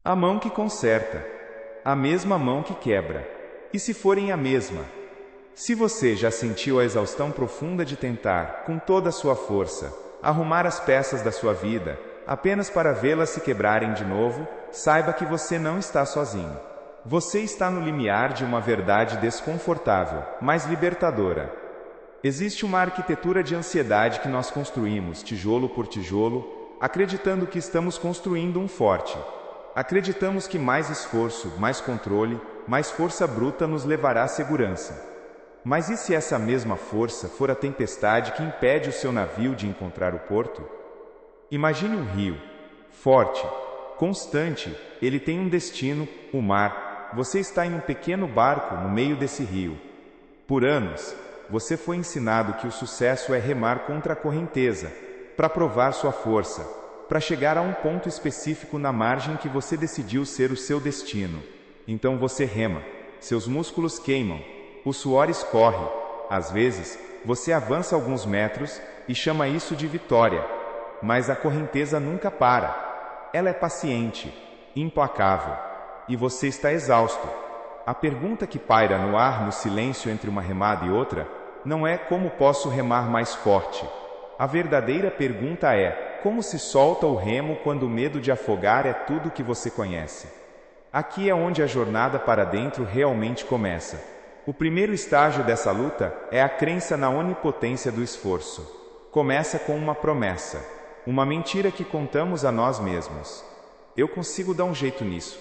A mão que conserta, a mesma mão que quebra. E se forem a mesma? Se você já sentiu a exaustão profunda de tentar, com toda a sua força, arrumar as peças da sua vida, apenas para vê-las se quebrarem de novo, saiba que você não está sozinho. Você está no limiar de uma verdade desconfortável, mas libertadora. Existe uma arquitetura de ansiedade que nós construímos, tijolo por tijolo, acreditando que estamos construindo um forte. Acreditamos que mais esforço, mais controle, mais força bruta nos levará à segurança. Mas e se essa mesma força for a tempestade que impede o seu navio de encontrar o porto? Imagine um rio, forte, constante, ele tem um destino, o mar. Você está em um pequeno barco no meio desse rio. Por anos, você foi ensinado que o sucesso é remar contra a correnteza, para provar sua força, para chegar a um ponto específico na margem que você decidiu ser o seu destino. Então você rema, seus músculos queimam, o suor escorre. Às vezes, você avança alguns metros e chama isso de vitória. Mas a correnteza nunca para. Ela é paciente, implacável. E você está exausto. A pergunta que paira no ar no silêncio entre uma remada e outra, não é como posso remar mais forte. A verdadeira pergunta é, como se solta o remo quando o medo de afogar é tudo que você conhece? Aqui é onde a jornada para dentro realmente começa. O primeiro estágio dessa luta é a crença na onipotência do esforço. Começa com uma promessa, uma mentira que contamos a nós mesmos. Eu consigo dar um jeito nisso.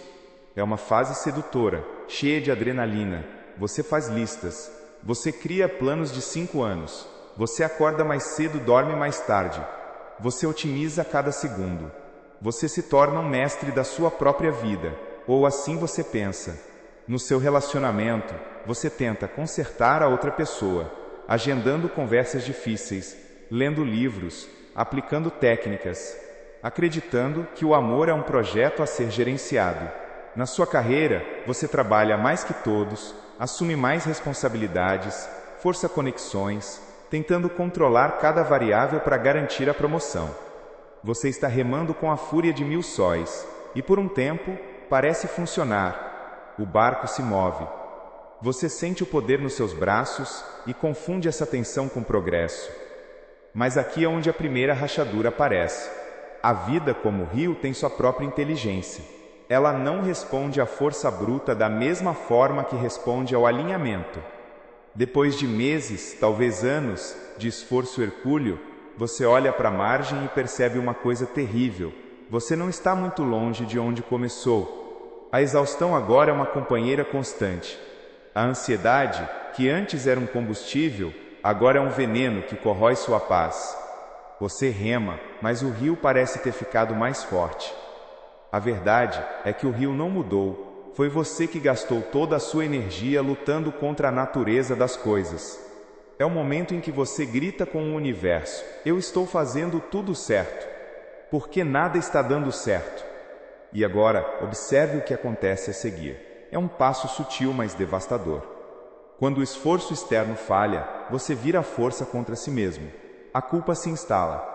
É uma fase sedutora, cheia de adrenalina. Você faz listas. Você cria planos de 5 anos. Você acorda mais cedo, dorme mais tarde. Você otimiza cada segundo. Você se torna um mestre da sua própria vida. Ou assim você pensa. No seu relacionamento, você tenta consertar a outra pessoa, agendando conversas difíceis, lendo livros, aplicando técnicas, acreditando que o amor é um projeto a ser gerenciado. Na sua carreira, você trabalha mais que todos, assume mais responsabilidades, força conexões, tentando controlar cada variável para garantir a promoção. Você está remando com a fúria de 1000 sóis, e por um tempo, parece funcionar. O barco se move. Você sente o poder nos seus braços e confunde essa tensão com progresso. Mas aqui é onde a primeira rachadura aparece. A vida, como o rio, tem sua própria inteligência. Ela não responde à força bruta da mesma forma que responde ao alinhamento. Depois de meses, talvez anos, de esforço hercúleo, você olha para a margem e percebe uma coisa terrível. Você não está muito longe de onde começou. A exaustão agora é uma companheira constante. A ansiedade, que antes era um combustível, agora é um veneno que corrói sua paz. Você rema, mas o rio parece ter ficado mais forte. A verdade é que o rio não mudou. Foi você que gastou toda a sua energia lutando contra a natureza das coisas. É o momento em que você grita com o universo: eu estou fazendo tudo certo. Porque nada está dando certo. E agora, observe o que acontece a seguir. É um passo sutil, mas devastador. Quando o esforço externo falha, você vira a força contra si mesmo. A culpa se instala.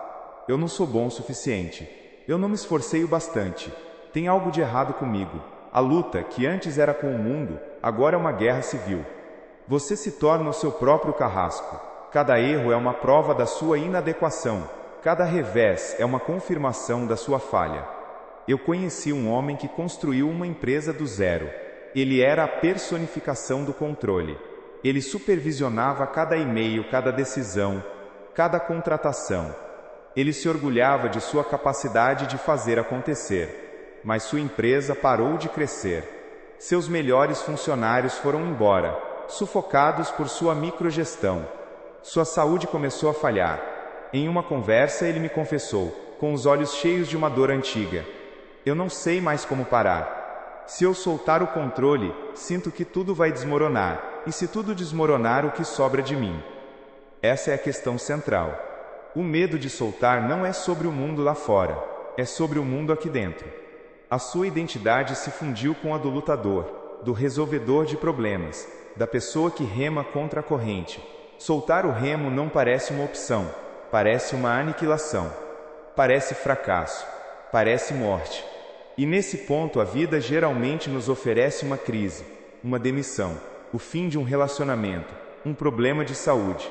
Eu não sou bom o suficiente. Eu não me esforcei o bastante. Tem algo de errado comigo. A luta, que antes era com o mundo, agora é uma guerra civil. Você se torna o seu próprio carrasco. Cada erro é uma prova da sua inadequação. Cada revés é uma confirmação da sua falha. Eu conheci um homem que construiu uma empresa do zero. Ele era a personificação do controle. Ele supervisionava cada e-mail, cada decisão, cada contratação. Ele se orgulhava de sua capacidade de fazer acontecer. Mas sua empresa parou de crescer. Seus melhores funcionários foram embora, sufocados por sua microgestão. Sua saúde começou a falhar. Em uma conversa ele me confessou, com os olhos cheios de uma dor antiga: eu não sei mais como parar. Se eu soltar o controle, sinto que tudo vai desmoronar, e se tudo desmoronar, o que sobra de mim? Essa é a questão central. O medo de soltar não é sobre o mundo lá fora, é sobre o mundo aqui dentro. A sua identidade se fundiu com a do lutador, do resolvedor de problemas, da pessoa que rema contra a corrente. Soltar o remo não parece uma opção, parece uma aniquilação. Parece fracasso, parece morte. E nesse ponto a vida geralmente nos oferece uma crise, uma demissão, o fim de um relacionamento, um problema de saúde.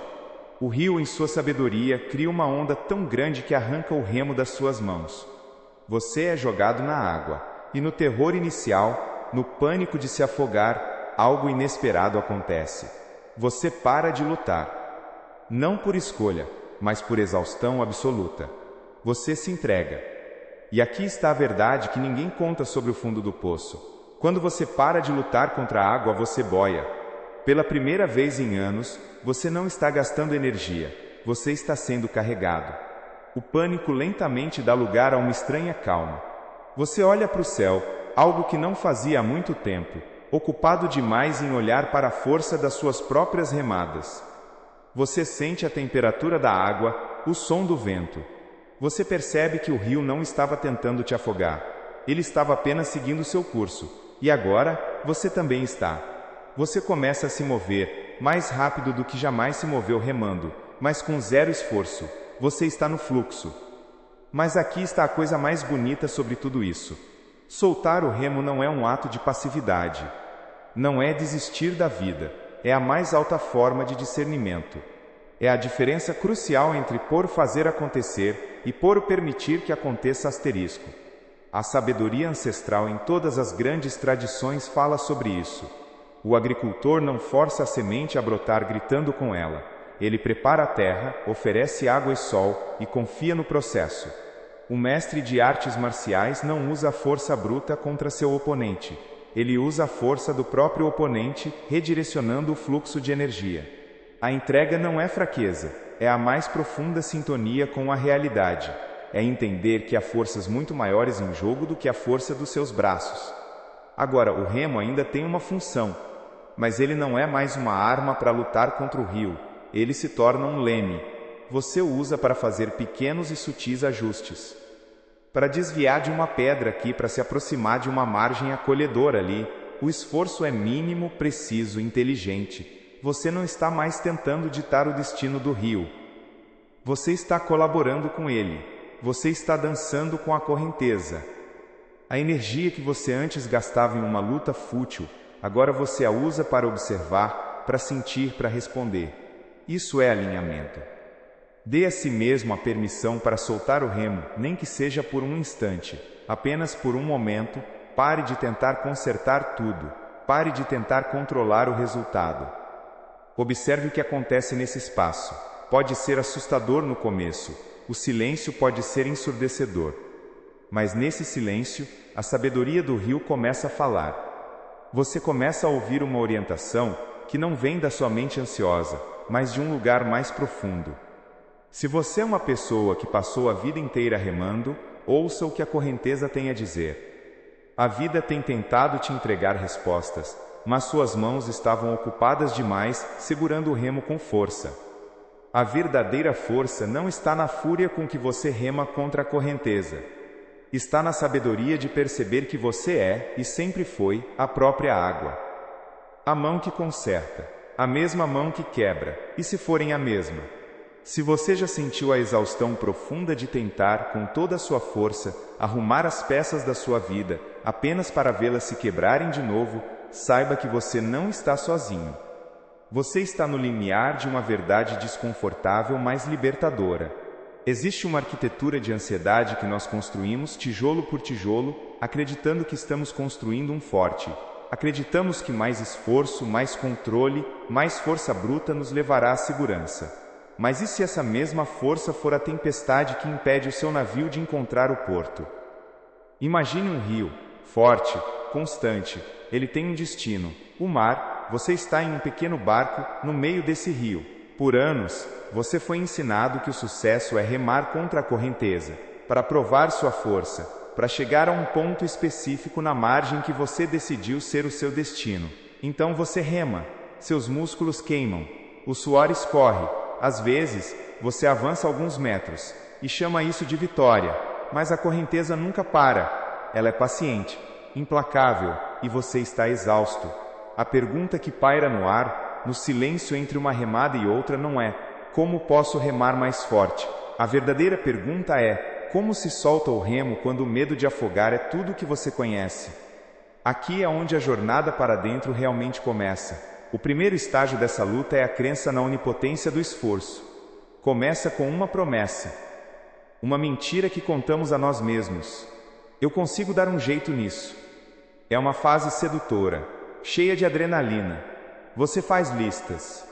O rio, em sua sabedoria, cria uma onda tão grande que arranca o remo das suas mãos. Você é jogado na água, e no terror inicial, no pânico de se afogar, algo inesperado acontece. Você para de lutar. Não por escolha, mas por exaustão absoluta. Você se entrega. E aqui está a verdade que ninguém conta sobre o fundo do poço. Quando você para de lutar contra a água, você boia. Pela primeira vez em anos, você não está gastando energia, você está sendo carregado. O pânico lentamente dá lugar a uma estranha calma. Você olha para o céu, algo que não fazia há muito tempo, ocupado demais em olhar para a força das suas próprias remadas. Você sente a temperatura da água, o som do vento. Você percebe que o rio não estava tentando te afogar. Ele estava apenas seguindo seu curso. E agora, você também está. Você começa a se mover, mais rápido do que jamais se moveu remando, mas com zero esforço. Você está no fluxo. Mas aqui está a coisa mais bonita sobre tudo isso. Soltar o remo não é um ato de passividade. Não é desistir da vida. É a mais alta forma de discernimento. É a diferença crucial entre por fazer acontecer e por permitir que aconteça asterisco. A sabedoria ancestral em todas as grandes tradições fala sobre isso. O agricultor não força a semente a brotar gritando com ela. Ele prepara a terra, oferece água e sol e confia no processo. O mestre de artes marciais não usa a força bruta contra seu oponente. Ele usa a força do próprio oponente, redirecionando o fluxo de energia. A entrega não é fraqueza, é a mais profunda sintonia com a realidade. É entender que há forças muito maiores em jogo do que a força dos seus braços. Agora, o remo ainda tem uma função, mas ele não é mais uma arma para lutar contra o rio. Ele se torna um leme. Você o usa para fazer pequenos e sutis ajustes. Para desviar de uma pedra aqui, para se aproximar de uma margem acolhedora ali. O esforço é mínimo, preciso, inteligente. Você não está mais tentando ditar o destino do rio. Você está colaborando com ele. Você está dançando com a correnteza. A energia que você antes gastava em uma luta fútil, agora você a usa para observar, para sentir, para responder. Isso é alinhamento. Dê a si mesmo a permissão para soltar o remo, nem que seja por um instante, apenas por um momento. Pare de tentar consertar tudo. Pare de tentar controlar o resultado. Observe o que acontece nesse espaço. Pode ser assustador no começo. O silêncio pode ser ensurdecedor. Mas nesse silêncio, a sabedoria do rio começa a falar. Você começa a ouvir uma orientação que não vem da sua mente ansiosa, mas de um lugar mais profundo. Se você é uma pessoa que passou a vida inteira remando, ouça o que a correnteza tem a dizer. A vida tem tentado te entregar respostas, mas suas mãos estavam ocupadas demais, segurando o remo com força. A verdadeira força não está na fúria com que você rema contra a correnteza. Está na sabedoria de perceber que você é, e sempre foi, a própria água. A mão que conserta, a mesma mão que quebra, e se forem a mesma. Se você já sentiu a exaustão profunda de tentar, com toda a sua força, arrumar as peças da sua vida, apenas para vê-las se quebrarem de novo, saiba que você não está sozinho. Você está no limiar de uma verdade desconfortável, mas libertadora. Existe uma arquitetura de ansiedade que nós construímos tijolo por tijolo, acreditando que estamos construindo um forte. Acreditamos que mais esforço, mais controle, mais força bruta nos levará à segurança. Mas e se essa mesma força for a tempestade que impede o seu navio de encontrar o porto? Imagine um rio, forte, constante. Ele tem um destino, o mar. Você está em um pequeno barco, no meio desse rio. Por anos, você foi ensinado que o sucesso é remar contra a correnteza, para provar sua força, para chegar a um ponto específico na margem que você decidiu ser o seu destino. Então você rema, seus músculos queimam, o suor escorre. Às vezes, você avança alguns metros, e chama isso de vitória, mas a correnteza nunca para. Ela é paciente, implacável, e você está exausto. A pergunta que paira no ar, no silêncio entre uma remada e outra, não é: como posso remar mais forte? A verdadeira pergunta é: como se solta o remo quando o medo de afogar é tudo o que você conhece. Aqui é onde a jornada para dentro realmente começa. O primeiro estágio dessa luta é a crença na onipotência do esforço. Começa com uma promessa. Uma mentira que contamos a nós mesmos. Eu consigo dar um jeito nisso. É uma fase sedutora, cheia de adrenalina. Você faz listas.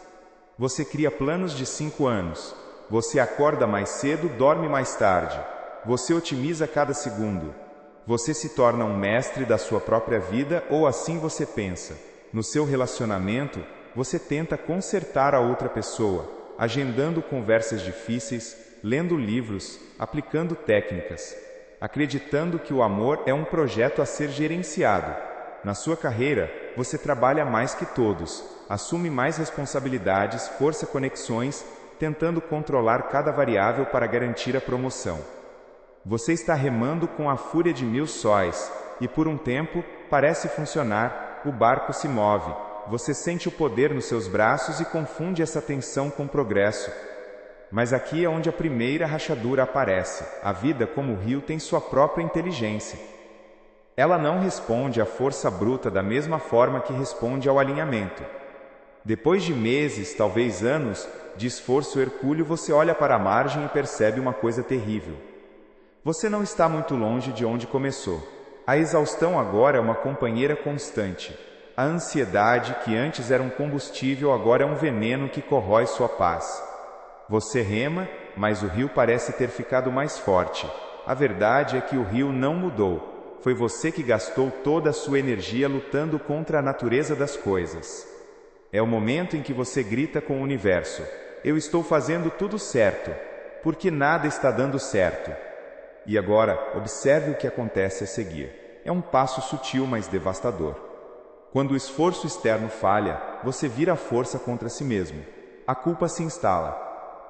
Você cria planos de 5 anos. Você acorda mais cedo, dorme mais tarde. Você otimiza cada segundo. Você se torna um mestre da sua própria vida, ou assim você pensa. No seu relacionamento, você tenta consertar a outra pessoa, agendando conversas difíceis, lendo livros, aplicando técnicas, acreditando que o amor é um projeto a ser gerenciado. Na sua carreira, você trabalha mais que todos, assume mais responsabilidades, força conexões, tentando controlar cada variável para garantir a promoção. Você está remando com a fúria de 1000 sóis, e por um tempo, parece funcionar, o barco se move, você sente o poder nos seus braços e confunde essa tensão com progresso. Mas aqui é onde a primeira rachadura aparece. A vida, como o rio, tem sua própria inteligência. Ela não responde à força bruta da mesma forma que responde ao alinhamento. Depois de meses, talvez anos, de esforço hercúleo, você olha para a margem e percebe uma coisa terrível. Você não está muito longe de onde começou. A exaustão agora é uma companheira constante. A ansiedade, que antes era um combustível, agora é um veneno que corrói sua paz. Você rema, mas o rio parece ter ficado mais forte. A verdade é que o rio não mudou. Foi você que gastou toda a sua energia lutando contra a natureza das coisas. É o momento em que você grita com o universo: eu estou fazendo tudo certo, porque nada está dando certo. E agora, observe o que acontece a seguir. É um passo sutil, mas devastador. Quando o esforço externo falha, você vira a força contra si mesmo. A culpa se instala.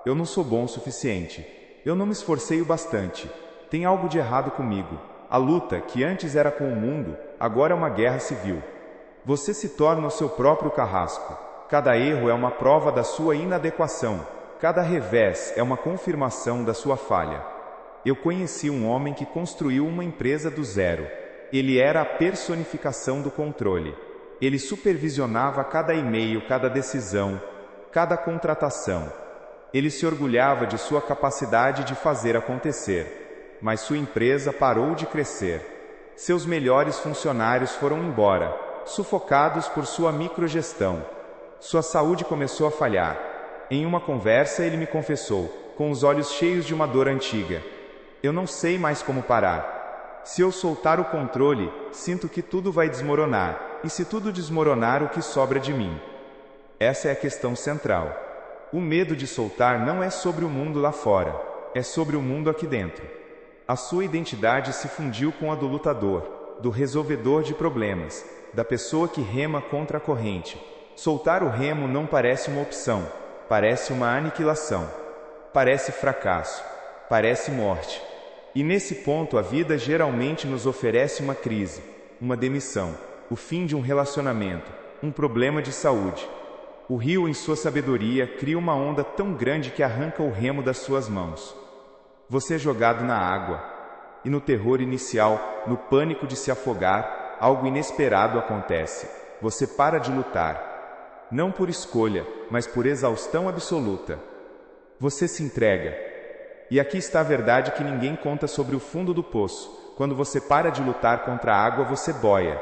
Eu não sou bom o suficiente. Eu não me esforcei o bastante. Tem algo de errado comigo. A luta, que antes era com o mundo, agora é uma guerra civil. Você se torna o seu próprio carrasco. Cada erro é uma prova da sua inadequação. Cada revés é uma confirmação da sua falha. Eu conheci um homem que construiu uma empresa do zero. Ele era a personificação do controle. Ele supervisionava cada e-mail, cada decisão, cada contratação. Ele se orgulhava de sua capacidade de fazer acontecer. Mas sua empresa parou de crescer. Seus melhores funcionários foram embora, sufocados por sua microgestão. Sua saúde começou a falhar. Em uma conversa ele me confessou, com os olhos cheios de uma dor antiga: eu não sei mais como parar. Se eu soltar o controle, sinto que tudo vai desmoronar, e se tudo desmoronar, o que sobra de mim? Essa é a questão central. O medo de soltar não é sobre o mundo lá fora, é sobre o mundo aqui dentro. A sua identidade se fundiu com a do lutador, do resolvedor de problemas, da pessoa que rema contra a corrente. Soltar o remo não parece uma opção, parece uma aniquilação, parece fracasso, parece morte. E nesse ponto a vida geralmente nos oferece uma crise, uma demissão, o fim de um relacionamento, um problema de saúde. O rio, em sua sabedoria, cria uma onda tão grande que arranca o remo das suas mãos. Você é jogado na água. E no terror inicial, no pânico de se afogar, algo inesperado acontece. Você para de lutar. Não por escolha, mas por exaustão absoluta. Você se entrega. E aqui está a verdade que ninguém conta sobre o fundo do poço. Quando você para de lutar contra a água, você boia.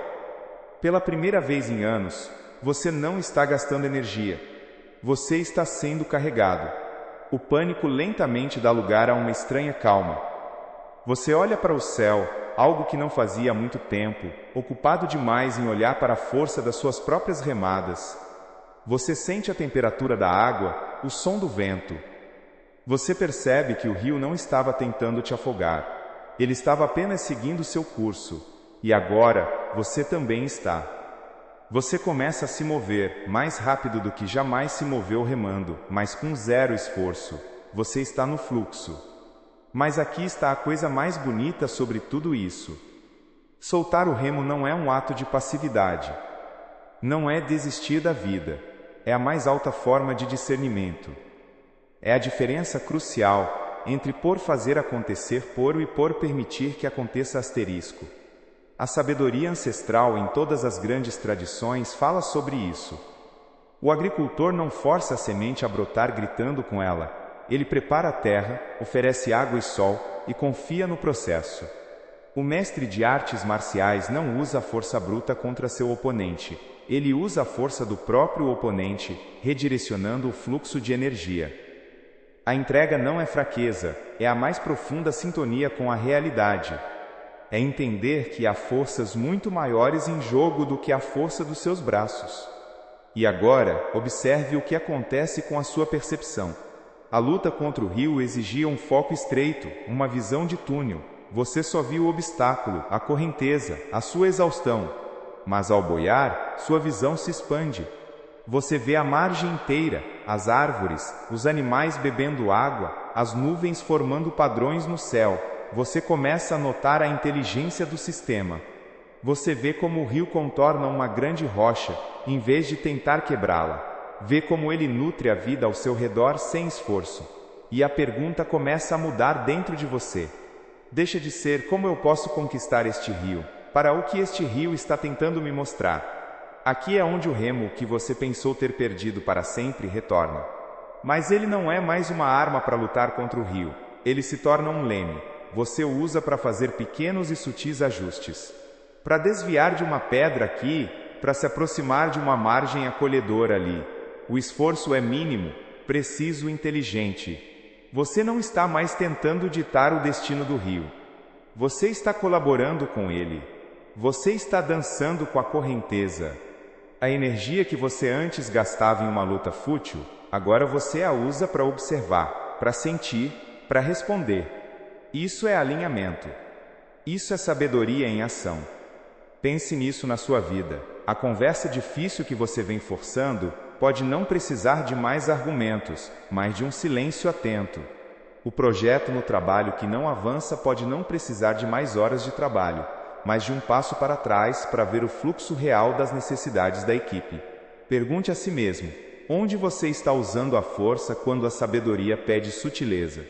Pela primeira vez em anos, você não está gastando energia. Você está sendo carregado. O pânico lentamente dá lugar a uma estranha calma. Você olha para o céu, algo que não fazia há muito tempo, ocupado demais em olhar para a força das suas próprias remadas. Você sente a temperatura da água, o som do vento. Você percebe que o rio não estava tentando te afogar. Ele estava apenas seguindo seu curso. E agora, você também está. Você começa a se mover, mais rápido do que jamais se moveu remando, mas com zero esforço. Você está no fluxo. Mas aqui está a coisa mais bonita sobre tudo isso. Soltar o remo não é um ato de passividade. Não é desistir da vida. É a mais alta forma de discernimento. É a diferença crucial entre por fazer acontecer por e por permitir que aconteça asterisco. A sabedoria ancestral em todas as grandes tradições fala sobre isso. O agricultor não força a semente a brotar gritando com ela. Ele prepara a terra, oferece água e sol, e confia no processo. O mestre de artes marciais não usa a força bruta contra seu oponente. Ele usa a força do próprio oponente, redirecionando o fluxo de energia. A entrega não é fraqueza, é a mais profunda sintonia com a realidade. É entender que há forças muito maiores em jogo do que a força dos seus braços. E agora, observe o que acontece com a sua percepção. A luta contra o rio exigia um foco estreito, uma visão de túnel. Você só viu o obstáculo, a correnteza, a sua exaustão. Mas ao boiar, sua visão se expande. Você vê a margem inteira, as árvores, os animais bebendo água, as nuvens formando padrões no céu. Você começa a notar a inteligência do sistema. Você vê como o rio contorna uma grande rocha, em vez de tentar quebrá-la. Vê como ele nutre a vida ao seu redor sem esforço. E a pergunta começa a mudar dentro de você. Deixa de ser como eu posso conquistar este rio, para o que este rio está tentando me mostrar. Aqui é onde o remo que você pensou ter perdido para sempre retorna. Mas ele não é mais uma arma para lutar contra o rio. Ele se torna um leme. Você o usa para fazer pequenos e sutis ajustes. Para desviar de uma pedra aqui, para se aproximar de uma margem acolhedora ali. O esforço é mínimo, preciso e inteligente. Você não está mais tentando ditar o destino do rio. Você está colaborando com ele. Você está dançando com a correnteza. A energia que você antes gastava em uma luta fútil, agora você a usa para observar, para sentir, para responder. Isso é alinhamento. Isso é sabedoria em ação. Pense nisso na sua vida. A conversa difícil que você vem forçando pode não precisar de mais argumentos, mas de um silêncio atento. O projeto no trabalho que não avança pode não precisar de mais horas de trabalho, mas de um passo para trás para ver o fluxo real das necessidades da equipe. Pergunte a si mesmo: onde você está usando a força quando a sabedoria pede sutileza?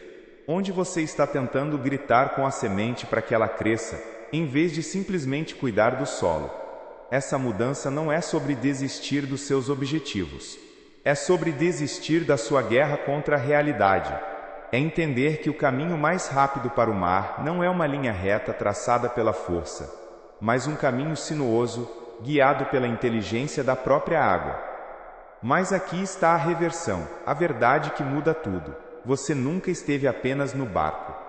Onde você está tentando gritar com a semente para que ela cresça, em vez de simplesmente cuidar do solo? Essa mudança não é sobre desistir dos seus objetivos. É sobre desistir da sua guerra contra a realidade. É entender que o caminho mais rápido para o mar não é uma linha reta traçada pela força, mas um caminho sinuoso, guiado pela inteligência da própria água. Mas aqui está a reversão, a verdade que muda tudo. Você nunca esteve apenas no barco.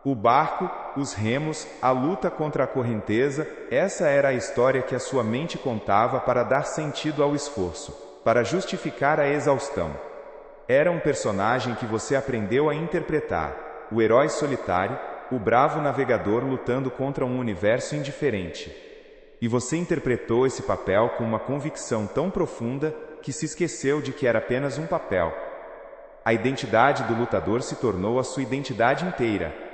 O barco, os remos, a luta contra a correnteza, essa era a história que a sua mente contava para dar sentido ao esforço, para justificar a exaustão. Era um personagem que você aprendeu a interpretar, o herói solitário, o bravo navegador lutando contra um universo indiferente. E você interpretou esse papel com uma convicção tão profunda que se esqueceu de que era apenas um papel. A identidade do lutador se tornou a sua identidade inteira.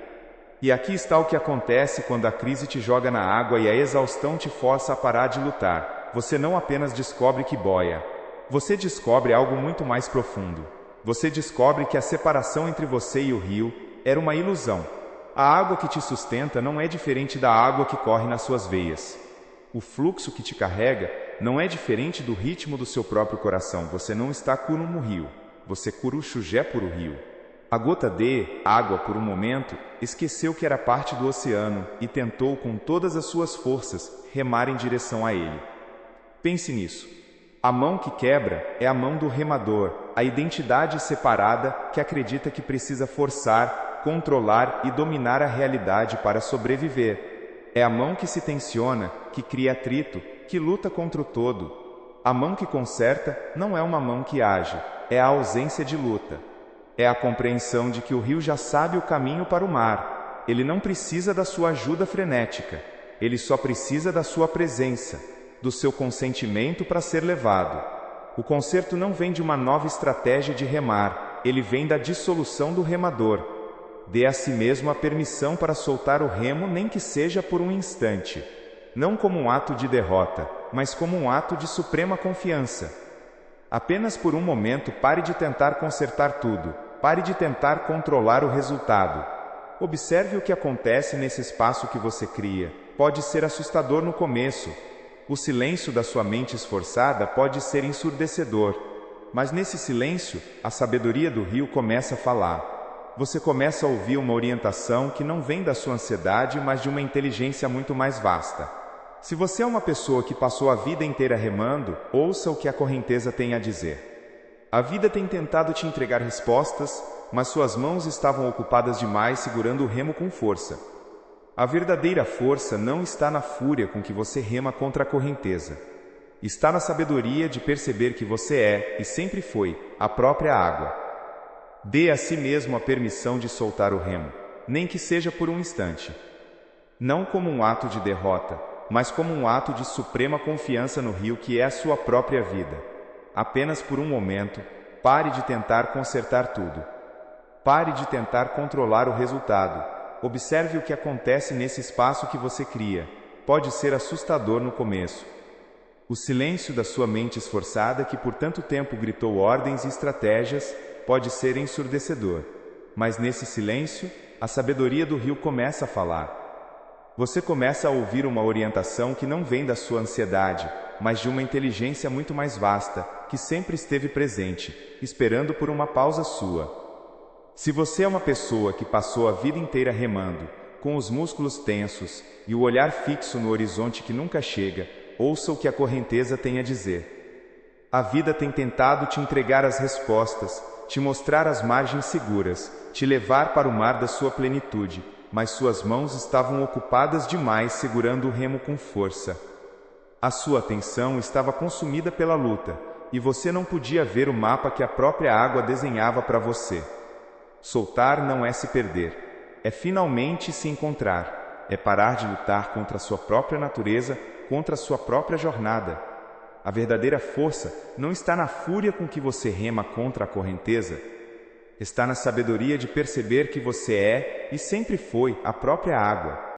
E aqui está o que acontece quando a crise te joga na água e a exaustão te força a parar de lutar. Você não apenas descobre que boia. Você descobre algo muito mais profundo. Você descobre que a separação entre você e o rio era uma ilusão. A água que te sustenta não é diferente da água que corre nas suas veias. O fluxo que te carrega não é diferente do ritmo do seu próprio coração. Você não está curumo rio. Você curuxugé por o rio. A gota de água, por um momento, esqueceu que era parte do oceano e tentou com todas as suas forças remar em direção a ele. Pense nisso. A mão que quebra é a mão do remador, a identidade separada que acredita que precisa forçar, controlar e dominar a realidade para sobreviver. É a mão que se tensiona, que cria atrito, que luta contra o todo. A mão que conserta não é uma mão que age, é a ausência de luta. É a compreensão de que o rio já sabe o caminho para o mar. Ele não precisa da sua ajuda frenética. Ele só precisa da sua presença, do seu consentimento para ser levado. O conserto não vem de uma nova estratégia de remar, ele vem da dissolução do remador. Dê a si mesmo a permissão para soltar o remo, nem que seja por um instante. Não como um ato de derrota, mas como um ato de suprema confiança. Apenas por um momento pare de tentar consertar tudo. pare de tentar controlar o resultado. Observe o que acontece nesse espaço que você cria. Pode ser assustador no começo. O silêncio da sua mente esforçada pode ser ensurdecedor. Mas nesse silêncio, a sabedoria do rio começa a falar. Você começa a ouvir uma orientação que não vem da sua ansiedade, mas de uma inteligência muito mais vasta. Se você é uma pessoa que passou a vida inteira remando, ouça o que a correnteza tem a dizer. A vida tem tentado te entregar respostas, mas suas mãos estavam ocupadas demais segurando o remo com força. A verdadeira força não está na fúria com que você rema contra a correnteza. Está na sabedoria de perceber que você é, e sempre foi, a própria água. Dê a si mesmo a permissão de soltar o remo, nem que seja por um instante. Não como um ato de derrota, mas como um ato de suprema confiança no rio que é a sua própria vida. Apenas por um momento, pare de tentar consertar tudo. Pare de tentar controlar o resultado. Observe o que acontece nesse espaço que você cria. Pode ser assustador no começo. O silêncio da sua mente esforçada, que por tanto tempo gritou ordens e estratégias, pode ser ensurdecedor. Mas nesse silêncio, a sabedoria do rio começa a falar. Você começa a ouvir uma orientação que não vem da sua ansiedade, mas de uma inteligência muito mais vasta, que sempre esteve presente, esperando por uma pausa sua. Se você é uma pessoa que passou a vida inteira remando, com os músculos tensos e o olhar fixo no horizonte que nunca chega, ouça o que a correnteza tem a dizer. A vida tem tentado te entregar as respostas, te mostrar as margens seguras, te levar para o mar da sua plenitude, mas suas mãos estavam ocupadas demais segurando o remo com força. A sua atenção estava consumida pela luta, e você não podia ver o mapa que a própria água desenhava para você. Soltar não é se perder, é finalmente se encontrar, é parar de lutar contra a sua própria natureza, contra a sua própria jornada. A verdadeira força não está na fúria com que você rema contra a correnteza, está na sabedoria de perceber que você é, e sempre foi, a própria água.